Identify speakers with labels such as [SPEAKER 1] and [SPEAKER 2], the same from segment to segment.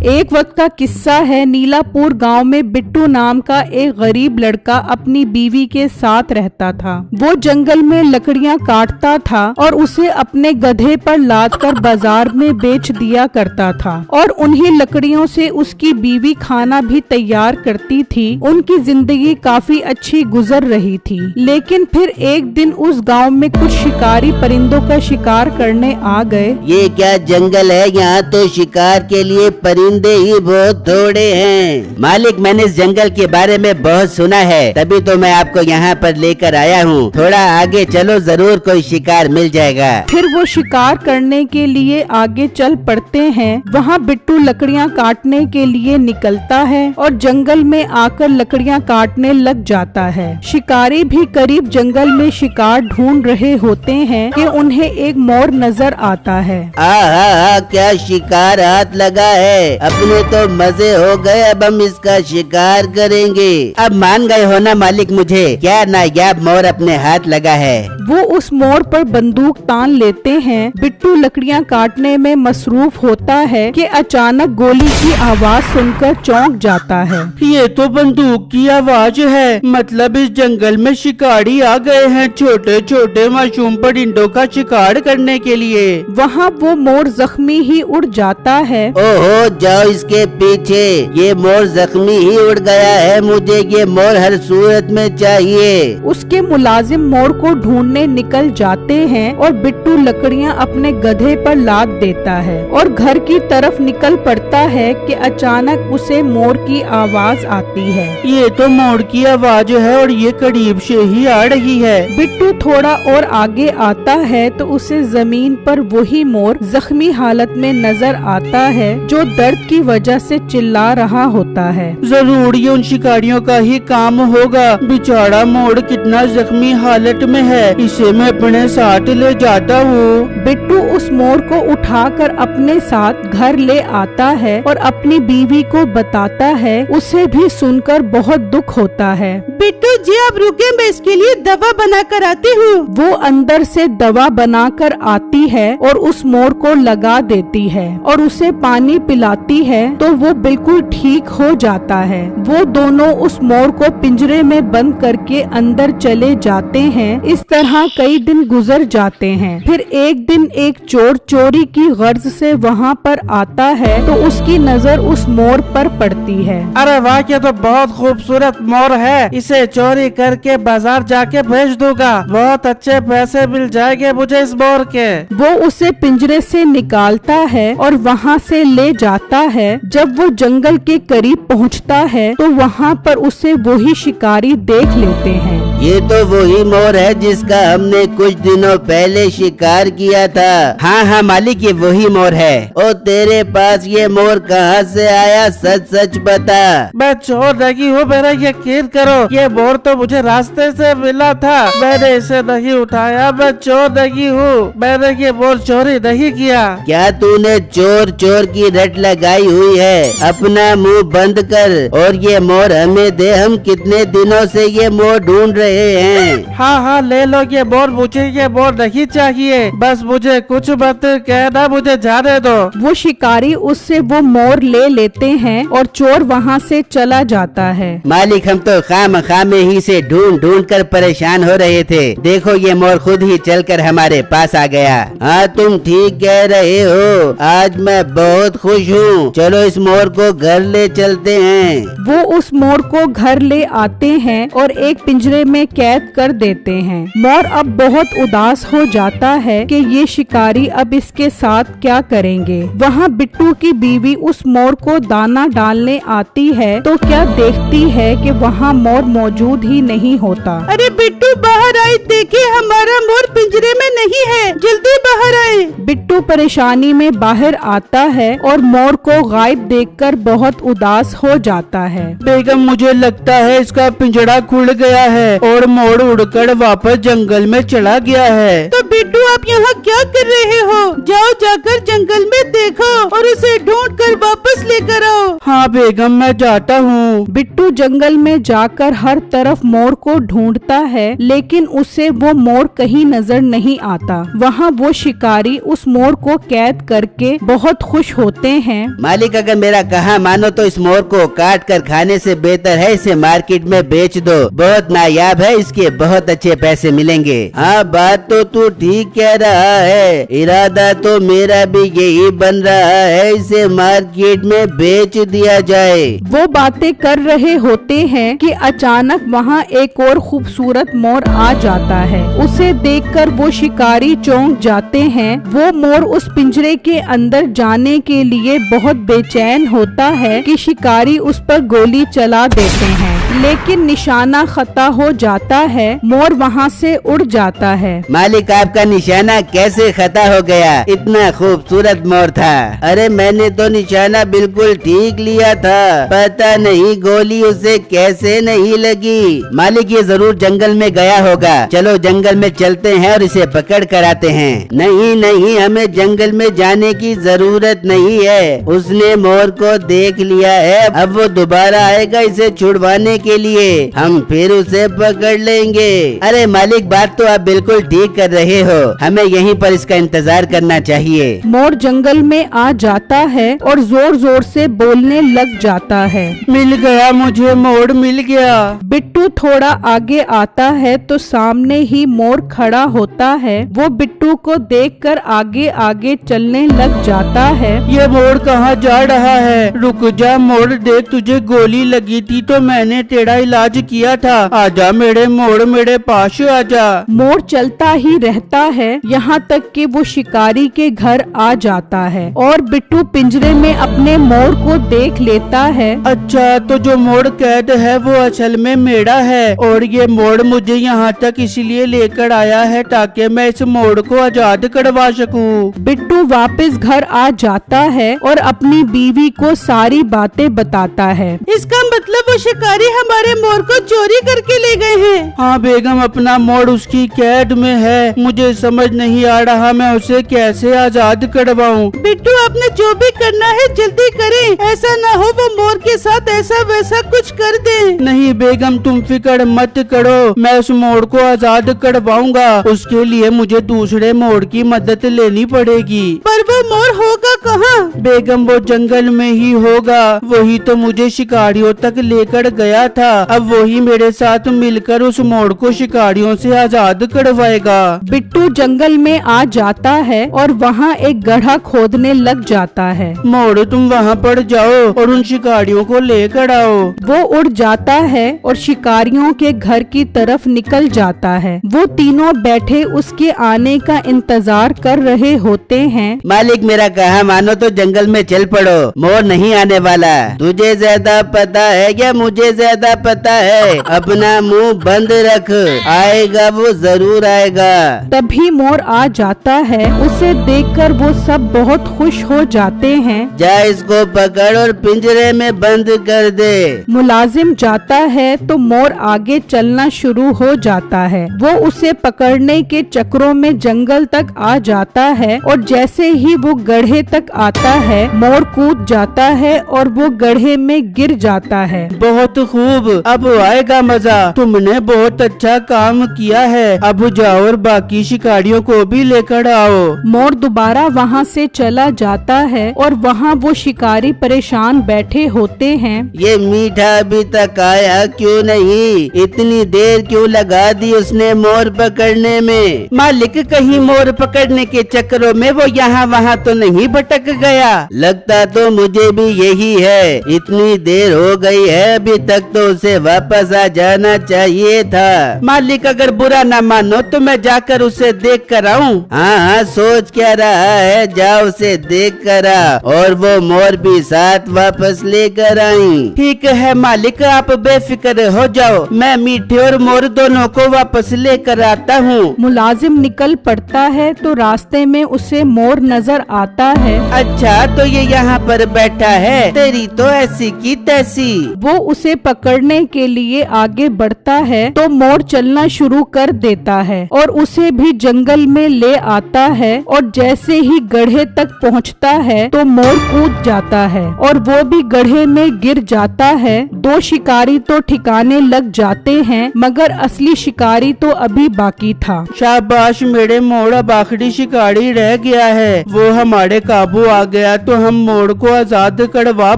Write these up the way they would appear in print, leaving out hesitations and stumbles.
[SPEAKER 1] एक वक्त का किस्सा है। नीलापुर गांव में बिट्टू नाम का एक गरीब लड़का अपनी बीवी के साथ रहता था। वो जंगल में लकड़ियां काटता था और उसे अपने गधे पर लाद कर बाजार में बेच दिया करता था और उन्हीं लकड़ियों से उसकी बीवी खाना भी तैयार करती थी। उनकी जिंदगी काफी अच्छी गुजर रही थी। लेकिन फिर एक दिन उस गांव में कुछ शिकारी परिंदों का शिकार करने आ गए।
[SPEAKER 2] ये क्या जंगल है, यहाँ तो शिकार के लिए परिंदे ही बहुत थोड़े हैं। मालिक, मैंने इस जंगल के बारे में बहुत सुना है, तभी तो मैं आपको यहाँ पर लेकर आया हूँ। थोड़ा आगे चलो, जरूर कोई शिकार मिल जाएगा।
[SPEAKER 1] फिर वो शिकार करने के लिए आगे चल पड़ते हैं। वहाँ बिट्टू लकड़ियाँ काटने के लिए निकलता है और जंगल में आकर लकड़ियाँ काटने लग जाता है। शिकारी भी करीब जंगल में शिकार ढूंढ रहे होते हैं कि उन्हें एक मोर नजर आता है।
[SPEAKER 2] आहा, क्या शिकार हाथ लगा है। अपने तो मजे हो गए, अब हम इसका शिकार करेंगे। अब मान गए हो ना मालिक मुझे, क्या नायाब मोर अपने हाथ लगा है।
[SPEAKER 1] वो उस मोर पर बंदूक तान लेते हैं। बिट्टू लकड़ियाँ काटने में मसरूफ होता है कि अचानक गोली की आवाज सुनकर चौंक जाता है।
[SPEAKER 3] ये तो बंदूक की आवाज है, मतलब इस जंगल में शिकारी आ गए हैं छोटे छोटे मासूम परिंदों का शिकार करने के लिए।
[SPEAKER 1] वहाँ वो मोर जख्मी ही उड़ जाता है।
[SPEAKER 2] ओहो, जाओ इसके पीछे, ये मोर जख्मी ही उड़ गया है। मुझे ये मोर हर सूरत में चाहिए।
[SPEAKER 1] उसके मुलाजिम मोर को ढूंढने निकल जाते हैं और बिट्टू लकड़ियाँ अपने गधे पर लाद देता है और घर की तरफ निकल पड़ता है कि अचानक उसे मोर की आवाज आती है।
[SPEAKER 3] ये तो मोर की आवाज है और ये करीब से ही आ रही है।
[SPEAKER 1] बिट्टू थोड़ा और आगे आता है तो उसे जमीन पर वही मोर जख्मी हालत में नजर आता है जो दर्द की वजह से चिल्ला रहा होता है।
[SPEAKER 3] जरूर ये उन शिकारियों का ही काम होगा। बेचारा मोर कितना जख्मी हालत में है, इसे मैं अपने साथ ले जाता हूँ।
[SPEAKER 1] बिट्टू उस मोर को उठाकर अपने साथ घर ले आता है और अपनी बीवी को बताता है। उसे भी सुनकर बहुत दुख होता है।
[SPEAKER 4] बिट्टू जी, आप रुके, मैं इसके लिए दवा बना कर आती हूँ।
[SPEAKER 1] वो अंदर से दवा बनाकर आती है और उस मोर को लगा देती है और उसे पानी पिलाती है तो वो बिल्कुल ठीक हो जाता है। वो दोनों उस मोर को पिंजरे में बंद करके अंदर चले जाते हैं। इस तरह कई दिन गुजर जाते हैं। फिर एक दिन एक चोर चोरी की गर्ज से वहाँ पर आता है तो उसकी नजर उस मोर पर पड़ती है।
[SPEAKER 3] अरे वाह, ये तो बहुत खूबसूरत मोर है, इसे चोरी करके बाजार जाके बेच दूंगा। बहुत अच्छे पैसे मिल जाएंगे मुझे इस मोर के।
[SPEAKER 1] वो उसे पिंजरे से निकालता है और वहाँ से ले जाता है। जब वो जंगल के करीब पहुँचता है तो वहाँ पर उसे वही शिकारी देख लेते हैं।
[SPEAKER 2] ये तो वही मोर है जिसका हमने कुछ दिनों पहले शिकार किया था। हाँ मालिक, ये वही मोर है। ओ, तेरे पास ये मोर कहाँ से आया, सच सच बता।
[SPEAKER 3] मैं चोर नहीं हूँ, मेरा यकीन करो। ये मोर तो मुझे रास्ते से मिला था, मैंने इसे नहीं उठाया। मैं चोर नहीं हूँ, मैंने ये मोर चोरी नहीं किया।
[SPEAKER 2] क्या तूने चोर चोर की रट लगाई हुई है? अपना मुंह बंद कर और ये मोर हमें दे। हम कितने दिनों से ये मोर ढूंढ रहे हैं।
[SPEAKER 3] हाँ, ले लो ये मोर। मुझे ये मोर नहीं चाहिए, बस मुझे कुछ मत कहना, मुझे जाने दो।
[SPEAKER 1] वो शिकारी उससे वो मोर ले लेते हैं और चोर वहाँ से चला जाता है।
[SPEAKER 2] मालिक, हम तो खामखा में ही से ढूंढ ढूंढ कर परेशान हो रहे थे। देखो ये मोर खुद ही चलकर हमारे पास आ गया। हाँ, तुम ठीक कह रहे हो, आज मैं बहुत खुश हूँ। चलो इस मोर को घर ले चलते हैं।
[SPEAKER 1] वो उस मोर को घर ले आते हैं और एक पिंजरे में कैद कर देते हैं। मोर अब बहुत उदास हो जाता है कि ये शिकारी अब इसके साथ क्या करेंगे। वहाँ बिट्टू की बीवी उस मोर को दाना डालने आती है तो क्या देखती है कि वहाँ मोर मौजूद ही नहीं होता।
[SPEAKER 4] अरे बिट्टू, बाहर आए, देखिए हमारा मोर पिंजरे में नहीं है, जल्दी बाहर आए।
[SPEAKER 1] बिट्टू परेशानी में बाहर आता है और मोर को गायब देखकर बहुत उदास हो जाता है।
[SPEAKER 3] बेगम, मुझे लगता है इसका पिंजरा खुल गया है और मोर उड़कर वापस जंगल में चला गया है।
[SPEAKER 4] तो बिट्टू आप यहाँ क्या कर रहे हो? जाओ जाकर जंगल में देखो और उसे ढूंढ कर वापस लेकर आओ।
[SPEAKER 3] हाँ बेगम, मैं जाता हूँ।
[SPEAKER 1] बिट्टू जंगल में जाकर हर तरफ मोर को ढूंढता है, लेकिन उसे वो मोर कहीं नजर नहीं आता। वहाँ वो शिकारी उस मोर को कैद करके बहुत खुश होते हैं।
[SPEAKER 2] मालिक, अगर मेरा कहा मानो तो इस मोर को काट कर खाने से बेहतर है इसे मार्केट में बेच दो। बहुत नायाब है, इसके बहुत अच्छे पैसे मिलेंगे। हाँ, बात तो तू ठीक कह रहा है। इरादा तो मेरा भी यही बन रहा है, इसे मार्केट में बेच दिया जाए।
[SPEAKER 1] वो बातें कर रहे होते हैं कि अचानक वहाँ एक और खूबसूरत मोर आ जाता है। उसे देखकर वो शिकारी चौंक जाते हैं। वो मोर उस पिंजरे के अंदर जाने के लिए बहुत बेचैन होता है कि शिकारी उस पर गोली चला देते हैं, लेकिन निशाना खता हो जाता है। मोर वहाँ से उड़ जाता है।
[SPEAKER 2] मालिक, आपका निशाना कैसे खता हो गया? इतना खूबसूरत मोर था। अरे मैंने तो निशाना बिल्कुल ठीक लिया था, पता नहीं गोली उसे कैसे नहीं लगी। मालिक, ये जरूर जंगल में गया होगा। चलो जंगल में चलते हैं और इसे पकड़ कर आते हैं। नहीं नहीं, हमें जंगल में जाने की जरूरत नहीं है। उसने मोर को देख लिया है, अब वो दोबारा आएगा इसे छुड़वाने के लिए। हम फिर उसे पकड़ लेंगे। अरे मालिक, बात तो आप बिल्कुल ठीक कर रहे हो। हमें यहीं पर इसका इंतजार करना चाहिए।
[SPEAKER 1] मोर जंगल में आ जाता है और जोर जोर से बोलने लग जाता है।
[SPEAKER 3] मिल गया मुझे, मोर मिल गया।
[SPEAKER 1] बिट्टू थोड़ा आगे आता है तो सामने ही मोर खड़ा होता है। वो बिट्टू को देखकर आगे आगे चलने लग जाता है।
[SPEAKER 3] ये मोर कहाँ जा रहा है? रुक जा मोर, देख तुझे गोली लगी थी तो मैंने तेरा इलाज किया था। आजा मेरे मोर, मेरे पास आजा।
[SPEAKER 1] मोर चलता ही रहता है यहाँ तक कि वो शिकारी के घर आ जाता है और बिट्टू पिंजरे में अपने मोर को देख लेता है।
[SPEAKER 3] अच्छा, तो जो मोर कैद है वो असल में मेरा है और ये मोर मुझे यहाँ तक इसलिए लेकर आया है ताकि मैं इस मोर को आजाद करवा सकूं।
[SPEAKER 1] बिट्टू वापस घर आ जाता है और अपनी बीवी को सारी बातें बताता है।
[SPEAKER 4] इसका मतलब वो शिकारी हमारे मोर को चोरी करके ले गए हैं।
[SPEAKER 3] हाँ बेगम, अपना मोर उसकी कैद में है। मुझे समझ नहीं आ रहा मैं उसे कैसे आजाद करवाऊं।
[SPEAKER 4] बिट्टू, आपने जो भी करना है जल्दी करें, ऐसा ना हो वो मोर के साथ ऐसा वैसा कुछ कर दे।
[SPEAKER 3] नहीं बेगम, तुम फिक्र मत करो, मैं उस मोर को आजाद करवाऊंगा। उसके लिए मुझे दूसरे मोर की मदद लेनी पड़ेगी।
[SPEAKER 4] पर वो मोर होगा कहाँ?
[SPEAKER 3] बेगम, वो जंगल में ही होगा। वही तो मुझे शिकारियों तक लेकर गया था। अब वही मेरे साथ मिलकर उस मोर को शिकारियों से आजाद करवाएगा।
[SPEAKER 1] बिट्टू जंगल में आ जाता है और वहाँ एक गड्ढा खोदने लग जाता है।
[SPEAKER 3] मोर, तुम वहाँ पर जाओ और उन शिकारियों को लेकर आओ।
[SPEAKER 1] वो उड़ जाता है और शिकारियों के घर की तरफ निकल जाता है। वो तीनों बैठे उसके आने का इंतजार कर रहे होते हैं।
[SPEAKER 2] मालिक, मेरा कहा मानो तो जंगल में चल पड़ो, मोर नहीं आने वाला। तुझे ज्यादा पता है या मुझे ज्यादा पता है? अपना मुंह बंद रख, आएगा वो जरूर आएगा।
[SPEAKER 1] तभी मोर आ जाता है। उसे देखकर वो सब बहुत खुश हो जाते हैं।
[SPEAKER 2] जा इसको पकड़ और पिंजरे में बंद कर दे।
[SPEAKER 1] मुलाजिम जाता है तो मोर आगे चलना शुरू हो जाता है। वो उसे पकड़ने के चक्रों में जंगल तक आ जाता है और जैसे ही वो गड्ढे तक आता है, मोर कूद जाता है और वो गड्ढे में गिर जाता है।
[SPEAKER 3] बहुत खूब, अब आएगा मजा। तुमने बहुत अच्छा काम किया है। अब जाओ और बाकी शिकारियों को भी लेकर आओ।
[SPEAKER 1] मोर दोबारा वहाँ से चला जाता है और वहाँ वो शिकारी परेशान बैठे होते हैं।
[SPEAKER 2] ये मीठा अभी तक आया क्यों नहीं? इतनी देर क्यों लगा दी उसने मोर पकड़ने में?
[SPEAKER 3] मालिक, कहीं मोर पकड़ने के चक्करों में वो यहाँ वहाँ तो नहीं भटक गया?
[SPEAKER 2] लगता तो मुझे भी यही है। इतनी देर हो गई है, अभी तक तो उसे वापस आ जाना चाहिए था।
[SPEAKER 3] मालिक, अगर बुरा ना मानो तो मैं जाकर उसे देख कर आऊँ।
[SPEAKER 2] हाँ हाँ, सोच क्या रहा है? जाओ उसे देख कर आ और वो मोर भी साथ वापस लेकर आई।
[SPEAKER 3] ठीक है मालिक, आप बेफिक्र हो जाओ, मैं मीठे और मोर दोनों को वापस लेकर आता हूँ।
[SPEAKER 1] मुलाजिम निकल पड़ता है तो रास्ते में उसे मोर नजर आता है।
[SPEAKER 3] अच्छा, तो ये यहाँ पर बैठा है, तेरी तो ऐसी की तैसी।
[SPEAKER 1] वो उसे पकड़ पकड़ने के लिए आगे बढ़ता है तो मोर चलना शुरू कर देता है और उसे भी जंगल में ले आता है। और जैसे ही गड्ढे तक पहुंचता है तो मोर कूद जाता है और वो भी गड्ढे में गिर जाता है। दो शिकारी तो ठिकाने लग जाते हैं मगर असली शिकारी तो अभी बाकी था।
[SPEAKER 3] शाबाश मेरे मोड़, अब आखिरी शिकारी रह गया है। वो हमारे काबू आ गया तो हम मोड़ को आजाद करवा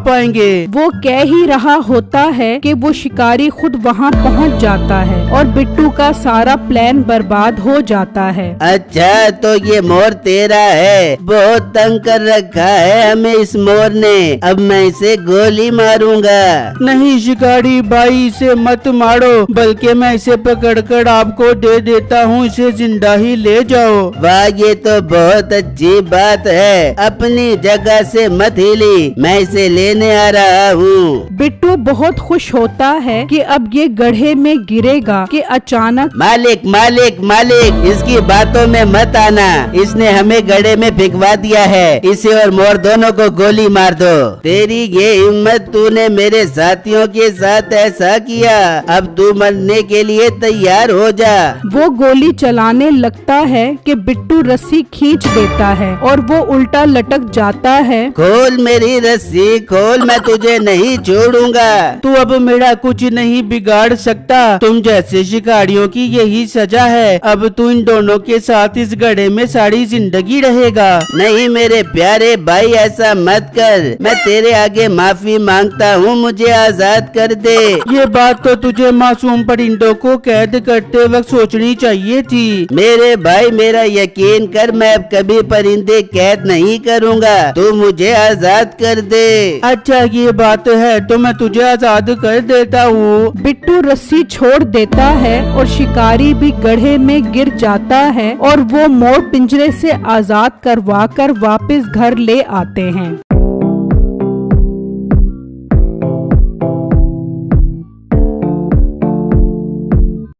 [SPEAKER 3] पाएंगे।
[SPEAKER 1] वो कह ही रहा होता है कि वो शिकारी खुद वहाँ पहुँच जाता है और बिट्टू का सारा प्लान बर्बाद हो जाता है।
[SPEAKER 2] अच्छा तो ये मोर तेरा है, बहुत तंग कर रखा है हमें इस मोर ने, अब मैं इसे गोली मारूंगा।
[SPEAKER 3] नहीं शिकारी भाई, इसे मत मारो, बल्कि मैं इसे पकड़कर आपको दे देता हूँ, इसे जिंदा ही ले जाओ।
[SPEAKER 2] वाह ये तो बहुत अच्छी बात है, अपनी जगह से मत हिली, मैं इसे लेने आ रहा हूँ।
[SPEAKER 1] बिट्टू बहुत खुश होता है कि अब ये गड्ढे में गिरेगा कि अचानक
[SPEAKER 2] मालिक मालिक मालिक, इसकी बातों में मत आना, इसने हमें गड्ढे में भिगवा दिया है, इसे और मोर दोनों को गोली मार दो। तेरी ये हिम्मत, तूने मेरे साथियों के साथ ऐसा किया, अब तू मरने के लिए तैयार हो जा।
[SPEAKER 1] वो गोली चलाने लगता है कि बिट्टू रस्सी खींच देता है और वो उल्टा लटक जाता है।
[SPEAKER 2] खोल मेरी रस्सी खोल, मैं तुझे नहीं छोड़ूंगा।
[SPEAKER 3] तू अब मेरा कुछ नहीं बिगाड़ सकता, तुम जैसे शिकारियों की यही सजा है, अब तू इन दोनों के साथ इस गड्ढे में सारी जिंदगी रहेगा।
[SPEAKER 2] नहीं मेरे प्यारे भाई, ऐसा मत कर, मैं तेरे आगे माफी मांगता हूँ, मुझे आजाद कर दे।
[SPEAKER 3] ये बात तो तुझे मासूम परिंदों को कैद करते वक्त सोचनी चाहिए थी।
[SPEAKER 2] मेरे भाई मेरा यकीन कर, मैं अब कभी परिंदे कैद नहीं करूँगा, तू मुझे आजाद कर दे।
[SPEAKER 3] अच्छा ये बात है तो मैं तुझे आजाद कर देता हूँ।
[SPEAKER 1] बिट्टू रस्सी छोड़ देता है और शिकारी भी गड्ढे में गिर जाता है और वो मोर पिंजरे से आजाद करवा कर वापस घर ले आते हैं।